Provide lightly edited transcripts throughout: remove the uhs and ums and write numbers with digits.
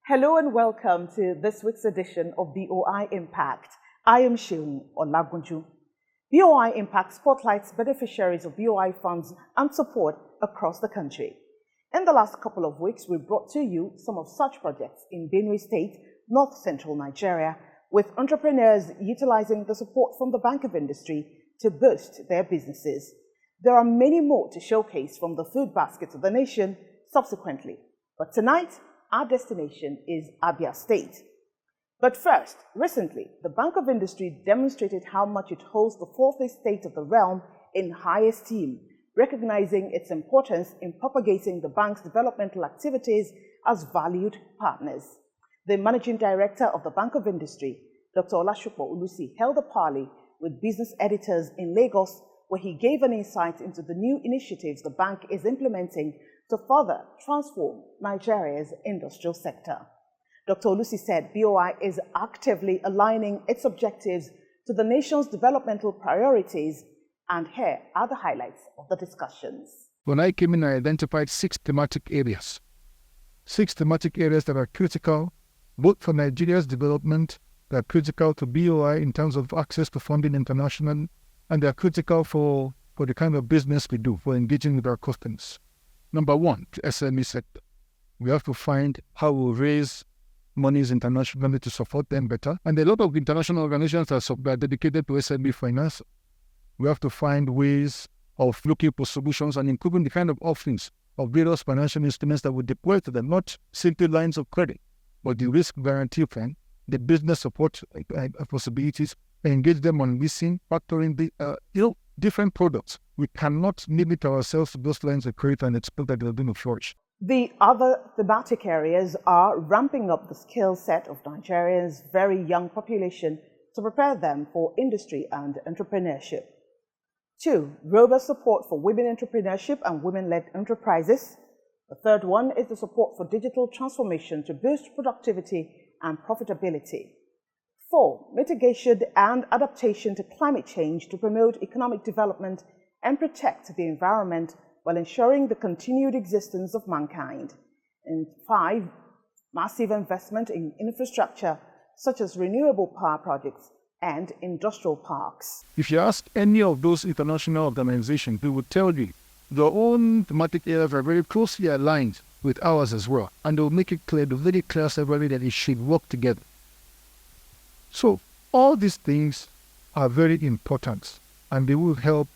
Hello and welcome to this week's edition of BOIImpact. I am Sheung Olagunju. BOIImpact spotlights beneficiaries of BOI funds and support across the country. In the last couple of weeks, we brought to you some of such projects in Benue State, North Central Nigeria, with entrepreneurs utilizing the support from the bank of industry to boost their businesses. There are many more to showcase from the food baskets of the nation subsequently. But tonight, our destination is Abia State. But first, recently, the Bank of Industry demonstrated how much it holds the fourth estate of the realm in high esteem, recognizing its importance in propagating the bank's developmental activities as valued partners. The Managing Director of the Bank of Industry, Dr. Supo Olusi, held a parley with business editors in Lagos, where he gave an insight into the new initiatives the bank is implementing to further transform Nigeria's industrial sector. Dr. Olusi said BOI is actively aligning its objectives to the nation's developmental priorities, and here are the highlights of the discussions. When I came in, I identified 6 thematic areas. 6 thematic areas that are critical both for Nigeria's development, they are critical to BOI in terms of access to funding internationally, and they are critical for the kind of business we do, for engaging with our customers. Number 1, the SME sector. We have to find how we raise monies internationally to support them better. And a lot of international organizations are dedicated to SME finance. We have to find ways of looking for solutions and improving the kind of offerings of various financial instruments that we deploy to them, not simply lines of credit, but the risk guarantee plan, the business support possibilities, engage them on leasing, factoring the different products. We cannot limit ourselves to those lines of credit and expect that they're going to flourish. The other thematic areas are ramping up the skill set of Nigeria's very young population to prepare them for industry and entrepreneurship. 2, robust support for women entrepreneurship and women-led enterprises. The third one is the support for digital transformation to boost productivity and profitability. 4, mitigation and adaptation to climate change to promote economic development and protect the environment while ensuring the continued existence of mankind. And 5, massive investment in infrastructure such as renewable power projects and industrial parks. If you ask any of those international organizations, they will tell you their own thematic areas are very closely aligned with ours as well. And they will make it clear, very clear to everybody that it should work together. So all these things are very important and they will help.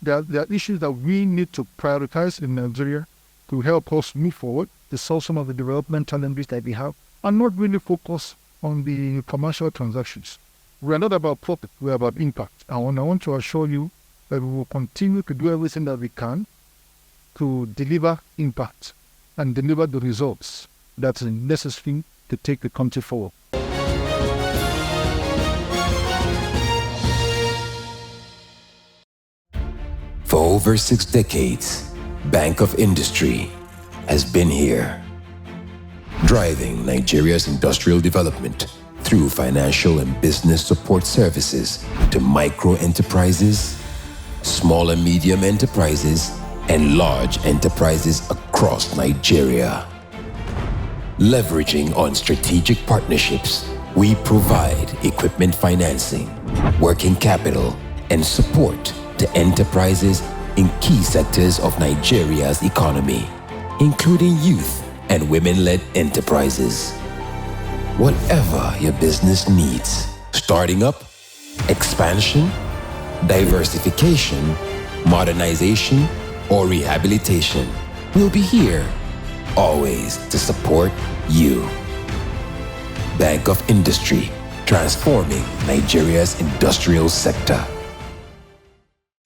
There are issues that we need to prioritize in Nigeria to help us move forward, to solve some of the development challenges that we have, and not really focus on the commercial transactions. We are not about profit, we are about impact. And I want to assure you that we will continue to do everything that we can to deliver impact and deliver the results that are necessary to take the country forward. For over 6 decades, Bank of Industry has been here, driving Nigeria's industrial development through financial and business support services to micro enterprises, small and medium enterprises, and large enterprises across Nigeria. Leveraging on strategic partnerships, we provide equipment financing, working capital, and support to enterprises in key sectors of Nigeria's economy, including youth and women-led enterprises. Whatever your business needs, starting up, expansion, diversification, modernization, or rehabilitation, we'll be here, always to support you. Bank of Industry, transforming Nigeria's industrial sector.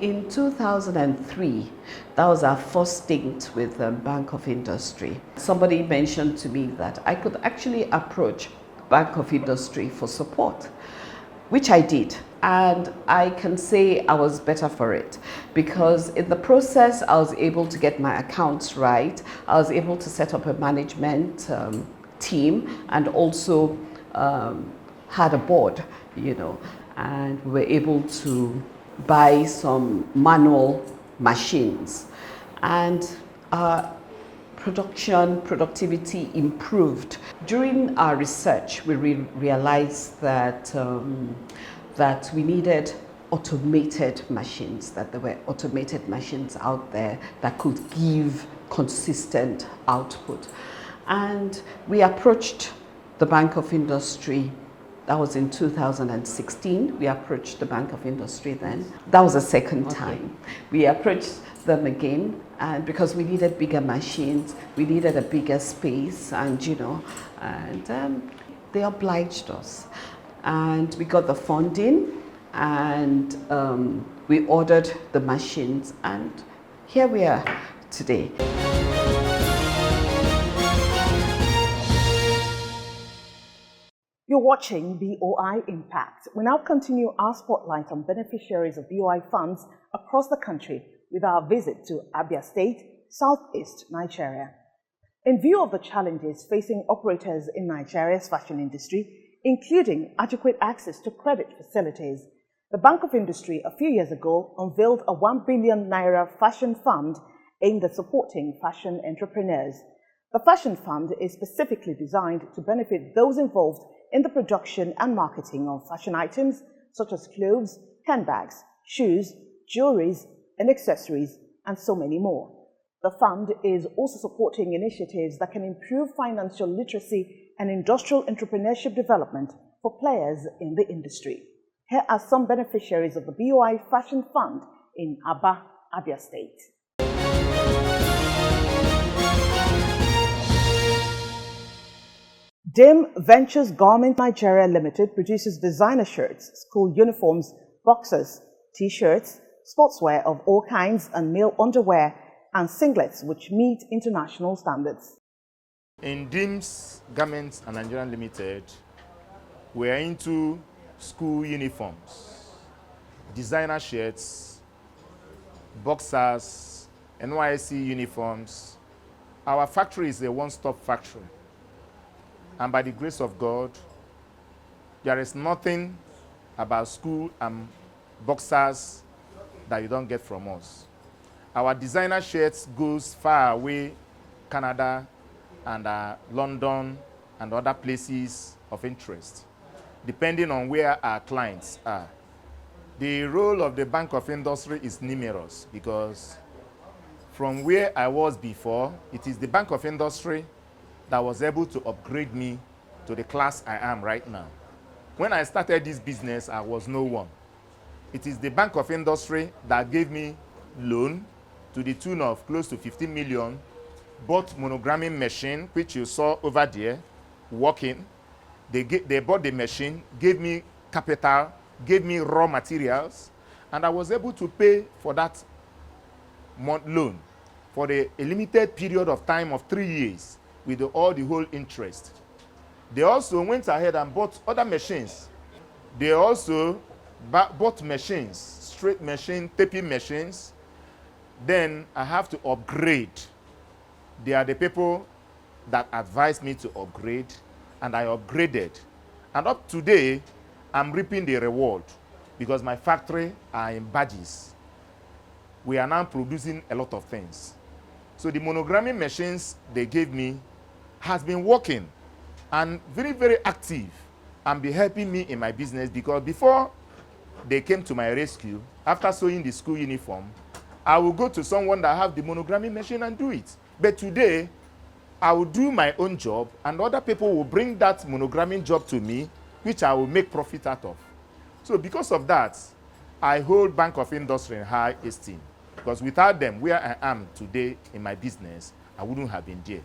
In 2003, that was our first stint with Bank of Industry. Somebody mentioned to me that I could actually approach Bank of Industry for support, which I did. And I can say I was better for it because in the process, I was able to get my accounts right. I was able to set up a management team and also had a board, and we were able to buy some manual machines. And our productivity improved. During our research, we realized that that we needed automated machines, that there were automated machines out there that could give consistent output. And we approached the Bank of Industry. That was in 2016. We approached the Bank of Industry then. That was the second time. We approached them again, and because we needed bigger machines, we needed a bigger space, and they obliged us. And we got the funding, and we ordered the machines, and here we are today. You're watching BOI Impact. We now continue our spotlight on beneficiaries of BOI funds across the country with our visit to Abia State, Southeast Nigeria. In view of the challenges facing operators in Nigeria's fashion industry, including adequate access to credit facilities, the Bank of Industry a few years ago unveiled a 1 billion naira fashion fund aimed at supporting fashion entrepreneurs. The fashion fund is specifically designed to benefit those involved in the production and marketing of fashion items such as clothes, handbags, shoes, jewelries, and accessories, and so many more. The fund is also supporting initiatives that can improve financial literacy and industrial entrepreneurship development for players in the industry. Here are some beneficiaries of the BOI Fashion Fund in Aba, Abia State. DIM Ventures Garment Nigeria Limited produces designer shirts, school uniforms, boxers, t-shirts, sportswear of all kinds, and male underwear and singlets which meet international standards. In DIM's Garments and Nigeria Limited, we are into school uniforms, designer shirts, boxers, NYSC uniforms. Our factory is a one-stop factory. And by the grace of God, there is nothing about school and boxers that you don't get from us. Our designer shirts goes far away, Canada and London and other places of interest, depending on where our clients are. The role of the Bank of Industry is numerous because from where I was before, it is the Bank of Industry that was able to upgrade me to the class I am right now. When I started this business, I was no one. It is the Bank of Industry that gave me loan to the tune of close to 15 million, bought monogramming machine, which you saw over there, working. They bought the machine, gave me capital, gave me raw materials, and I was able to pay for that loan for a limited period of time of 3 years with all the whole interest. They also went ahead and bought other machines. They also bought machines, straight machine, taping machines. Then I have to upgrade. They are the people that advised me to upgrade, and I upgraded. And up to today, I'm reaping the reward because my factory are in badges. We are now producing a lot of things. So the monogramming machines they gave me has been working and very, very active and be helping me in my business because before they came to my rescue, after sewing the school uniform, I will go to someone that have the monogramming machine and do it. But today, I will do my own job and other people will bring that monogramming job to me, which I will make profit out of. So because of that, I hold Bank of Industry in high esteem because without them, where I am today in my business, I wouldn't have been there.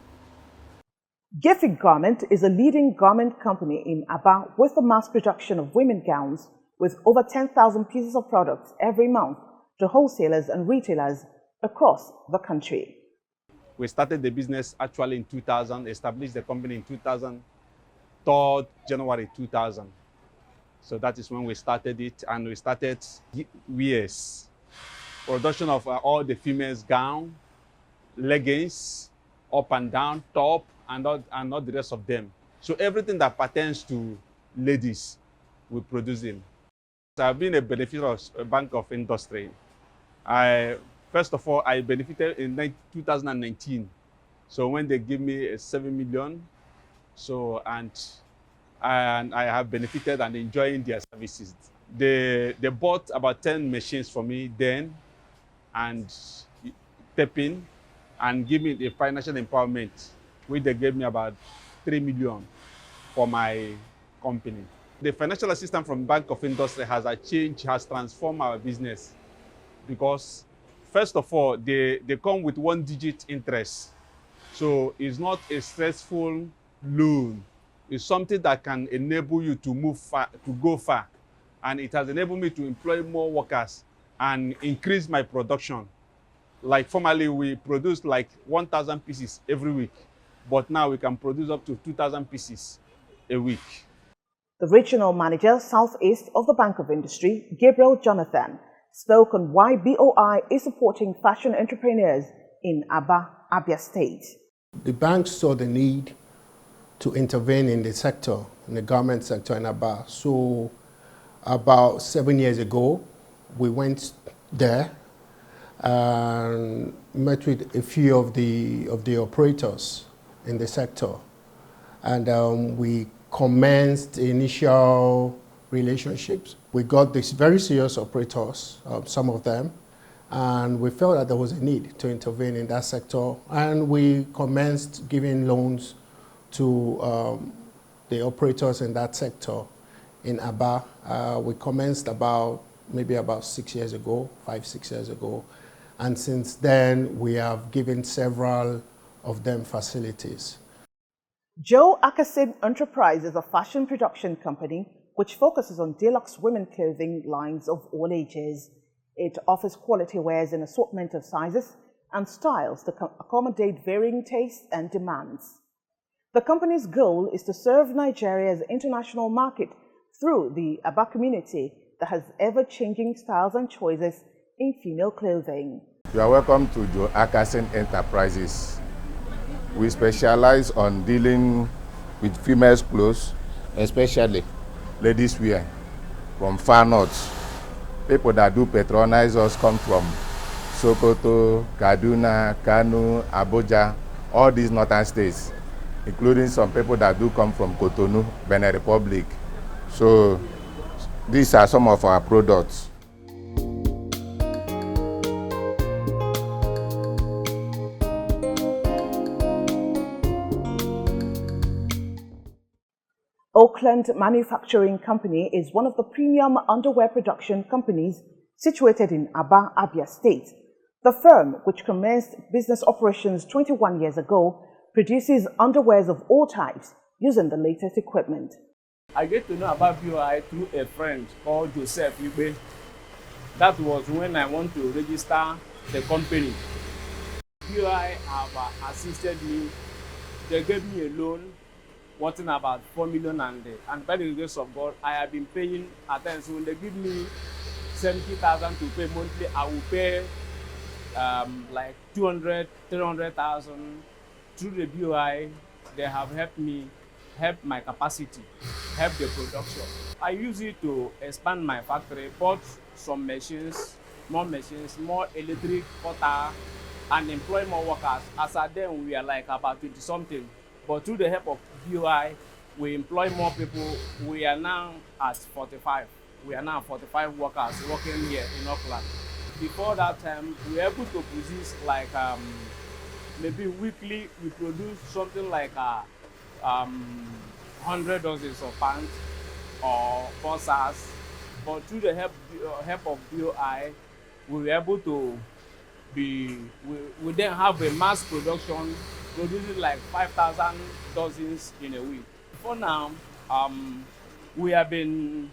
Gify Garments is a leading garment company in Aba with the mass production of women gowns with over 10,000 pieces of products every month to wholesalers and retailers across the country. We started the business actually in 2000, established the company in 2000, 3rd January 2000. So that is when we started it, and we started wears, production of all the females' gown, leggings, up and down, top, and not the rest of them. So everything that pertains to ladies, we produce in. So I've been a beneficiary of a Bank of Industry. First of all, I benefited in 2019 So when they give me a 7 million, so and I have benefited and enjoying their services. They bought about 10 machines for me then and tapping and give me the financial empowerment, which they gave me about 3 million for my company. The financial assistance from Bank of Industry has transformed our business because first of all, they come with 1-digit interest. So it's not a stressful loan. It's something that can enable you to move far, to go far. And it has enabled me to employ more workers and increase my production. Like formerly, we produced like 1,000 pieces every week, but now we can produce up to 2,000 pieces a week. The regional manager, Southeast of the Bank of Industry, Gabriel Jonathan, spoke on why BOI is supporting fashion entrepreneurs in Abia State. The bank saw the need to intervene in the sector, in the garment sector in Abia. So about 7 years ago, we went there and met with a few of the operators in the sector. And we commenced initial relationships. We got these very serious operators, some of them, and we felt that there was a need to intervene in that sector. And we commenced giving loans to the operators in that sector in Abia. We commenced maybe about 6 years ago, 5-6 years ago. And since then, we have given several of them facilities. Joe Akasin Enterprise is a fashion production company which focuses on deluxe women clothing lines of all ages. It offers quality wares in assortment of sizes and styles to accommodate varying tastes and demands. The company's goal is to serve Nigeria's international market through the Abia community that has ever-changing styles and choices in female clothing. You are welcome to Joe Akasin Enterprises. We specialize on dealing with females' clothes, especially ladies' wear from far north. People that do patronize us come from Sokoto, Kaduna, Kano, Abuja, all these northern states, including some people that do come from Cotonou, Benin Republic. So these are some of our products. Oakland Manufacturing Company is one of the premium underwear production companies situated in Abia State. The firm, which commenced business operations 21 years ago, produces underwears of all types using the latest equipment. I get to know about BOI through a friend called Joseph Ibe. That was when I want to register the company. BOI have assisted me. They gave me a loan worth about 4 million, and by the grace of God, I have been paying at times. When they give me 70,000 to pay monthly, I will pay like 200, 300,000 through the BOI. They have helped me, help my capacity, help the production. I use it to expand my factory, bought some machines, more electric cutter, and employ more workers. As at then, we are like about 20 something. But through the help of BOI, we employ more people. We are now at 45. We are now 45 workers working here in Oakland. Before that time, we were able to produce like maybe weekly, we produce something like 100 dozens of pants or boxers. But through the help of BOI, we were able to we then have a mass production, producing like 5,000 dozens in a week. For now, we have been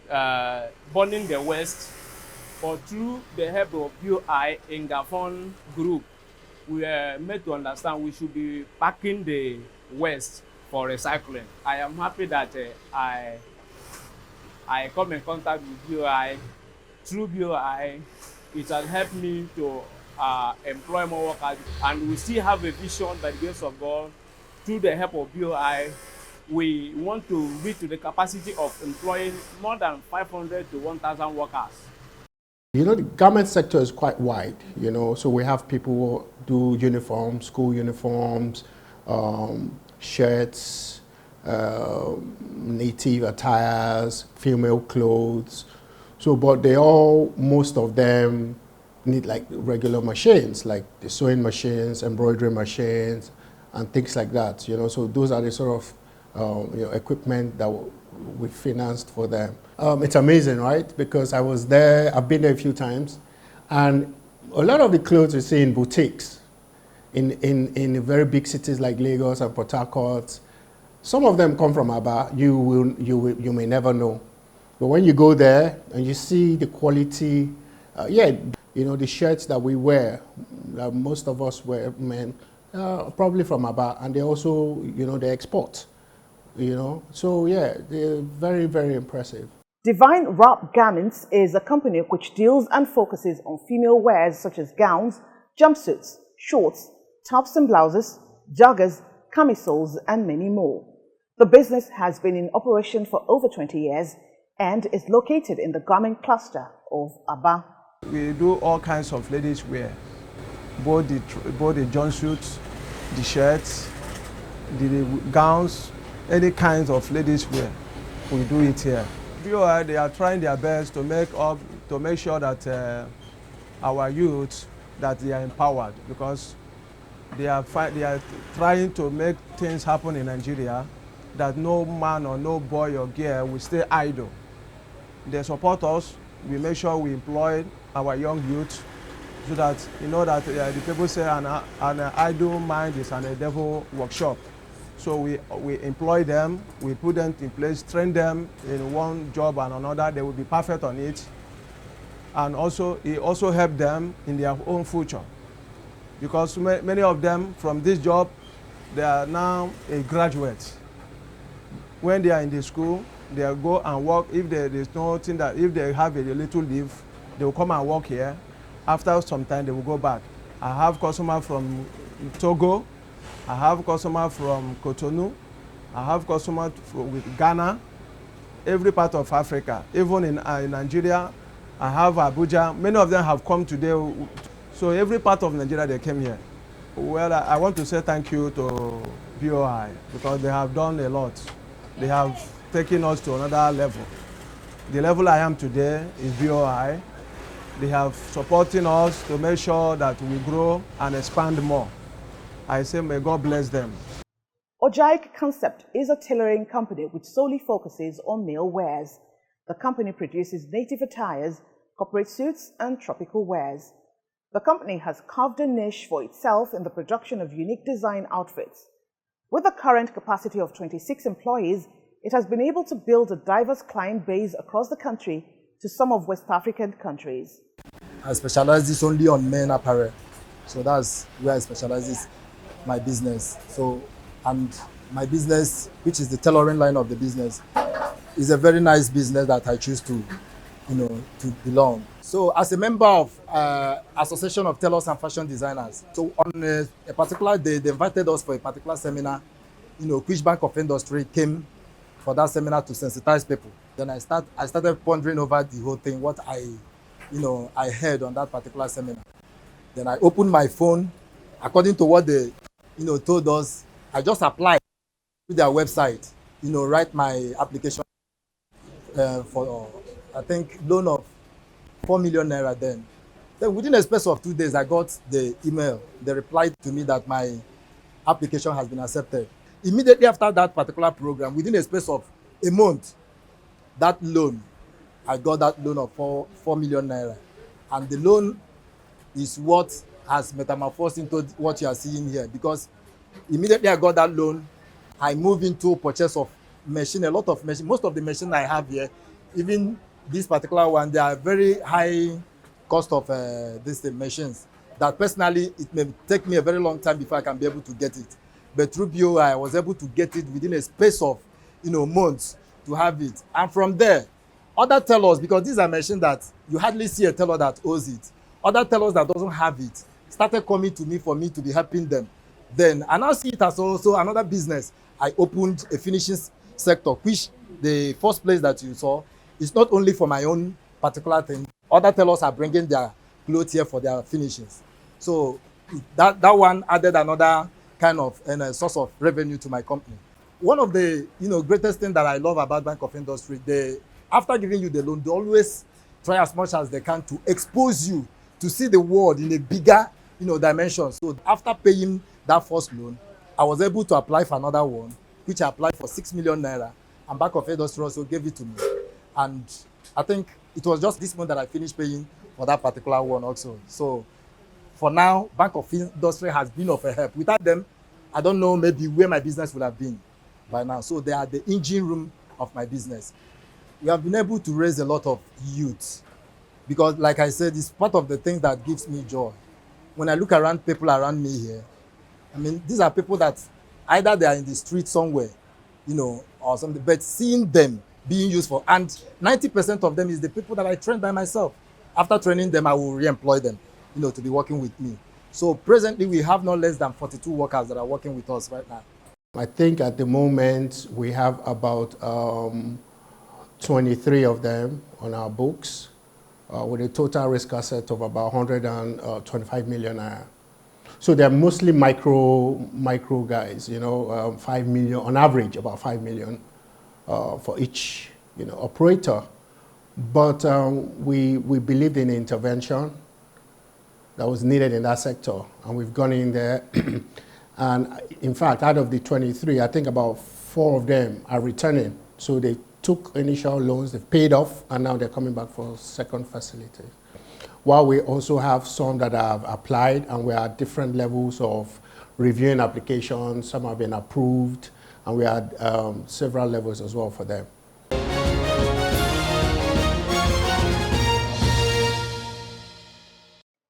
burning the West, but through the help of BOI in Gafon group, we are made to understand we should be packing the West for recycling. I am happy that I come in contact with BOI. Through BOI, it has helped me to employ more workers, and we still have a vision by the grace of God. Through the help of BOI, we want to reach to the capacity of employing more than 500 to 1,000 workers. You know, the garment sector is quite wide, you know, so we have people do uniforms, school uniforms, shirts, native attires, female clothes. So, but most of them need like regular machines, like the sewing machines, embroidery machines, and things like that. So those are the sort of equipment that we financed for them. It's amazing, right? Because I was there, I've been there a few times, and a lot of the clothes you see in boutiques, in very big cities like Lagos and Port Harcourt, some of them come from Abia. You may never know, but when you go there and you see the quality, the shirts that we wear, most of us wear, men, probably from Abia, and they also, they export. So yeah, they're very, very impressive. Divine Wrap Garments is a company which deals and focuses on female wears such as gowns, jumpsuits, shorts, tops and blouses, joggers, camisoles, and many more. The business has been in operation for over 20 years and is located in the garment cluster of Abia. We do all kinds of ladies wear, both the jumpsuits, the shirts, the gowns, any kinds of ladies wear. We do it here. BOI, they are trying their best to make sure that our youth that they are empowered, because they are trying to make things happen in Nigeria that no man or no boy or girl will stay idle. They support us. We make sure we employ our young youth, so that that the people say an idle mind is a devil workshop. So we employ them, we put them in place, train them in one job and another. They will be perfect on it, and it also help them in their own future, because many of them from this job, they are now a graduate. When they are in the school, they go and work. If there is nothing if they have a little leave, they will come and work here. After some time, they will go back. I have customers from Togo. I have customers from Cotonou. I have customers with Ghana, every part of Africa. Even in Nigeria, I have Abuja. Many of them have come today. So every part of Nigeria, they came here. Well, I want to say thank you to BOI, because they have done a lot. They have taken us to another level. The level I am today is BOI. They have supporting us to make sure that we grow and expand more. I say may God bless them. Ojaik Concept is a tailoring company which solely focuses on male wears. The company produces native attires, corporate suits, and tropical wears. The company has carved a niche for itself in the production of unique design outfits. With a current capacity of 26 employees, it has been able to build a diverse client base across the country to some of West African countries. I specialize this only on men apparel. So that's where I specialize my business. So, and my business, which is the tailoring line of the business, is a very nice business that I choose to belong. So as a member of Association of Tailors and Fashion Designers, so on a particular day, they invited us for a particular seminar, which Bank of Industry came for that seminar to sensitize people. Then I started pondering over the whole thing, what I heard on that particular seminar. Then I opened my phone, according to what they, told us. I just applied to their website, write my application for, I think, loan of 4 million naira then. Then within a space of 2 days, I got the email. They replied to me that my application has been accepted. Immediately after that particular program, within a space of a month, that loan, I got that loan of 4 million naira. And the loan is what has metamorphosed into what you are seeing here, because immediately I got that loan, I moved into purchase of machine, a lot of machine. Most of the machine I have here, even this particular one, they are very high cost of these machines that personally it may take me a very long time before I can be able to get it. But through BOI, I was able to get it within a space of months to have it. And from there, other tailors, because these are machines that you hardly see a tailor that owns it. Other tailors that doesn't have it started coming to me for me to be helping them. Then I now see it as also another business. I opened a finishing sector, which the first place that you saw is not only for my own particular thing. Other tailors are bringing their clothes here for their finishings. So that one added another kind of and a source of revenue to my company. One of the greatest thing that I love about Bank of Industry, after giving you the loan, they always try as much as they can to expose you to see the world in a bigger dimension. So after paying that first loan, I was able to apply for another one, which I applied for 6 million naira, and Bank of Industry also gave it to me. And I think it was just this month that I finished paying for that particular one also. So for now, Bank of Industry has been of a help. Without them, I don't know maybe where my business would have been by now. So they are the engine room of my business. We have been able to raise a lot of youth because, like I said, it's part of the things that gives me joy. When I look around people around me here, I mean, these are people that either they are in the street somewhere, or something, but seeing them being useful, and 90% of them is the people that I trained by myself. After training them, I will re-employ them, to be working with me. So presently, we have no less than 42 workers that are working with us right now. I think at the moment we have about 23 of them on our books with a total risk asset of about 125 million naira. So they're mostly micro guys, 5 million, on average about 5 million for each operator. But we believed in intervention that was needed in that sector, and we've gone in there. And in fact, out of the 23, I think about 4 of them are returning. So they took initial loans, they've paid off, and now they're coming back for second facility. While we also have some that have applied, and we're at different levels of reviewing applications. Some have been approved, and we had several levels as well for them.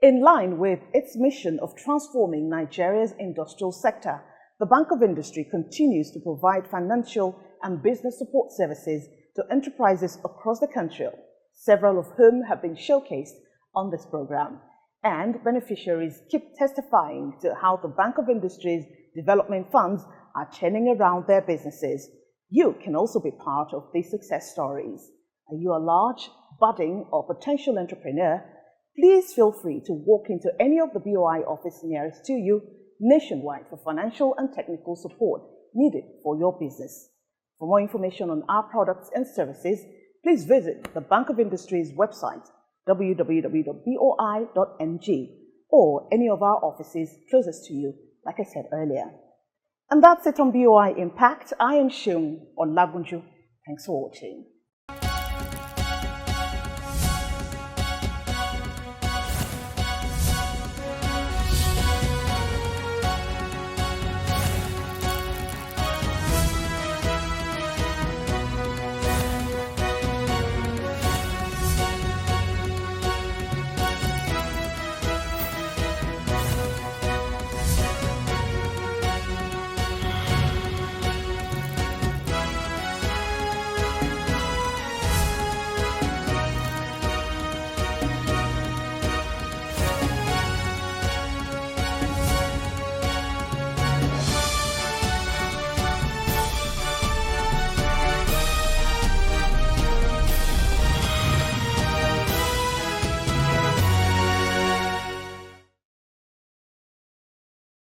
In line with its mission of transforming Nigeria's industrial sector, the Bank of Industry continues to provide financial and business support services to enterprises across the country, several of whom have been showcased on this program. And beneficiaries keep testifying to how the Bank of Industry's development funds are churning around their businesses. You can also be part of these success stories. Are you a large, budding, or potential entrepreneur? Please feel free to walk into any of the BOI office nearest to you nationwide for financial and technical support needed for your business. For more information on our products and services, please visit the Bank of Industry's website, www.boi.ng, or any of our offices closest to you, like I said earlier. And that's it on BOI Impact. I am Seun Olagunju. Thanks for watching.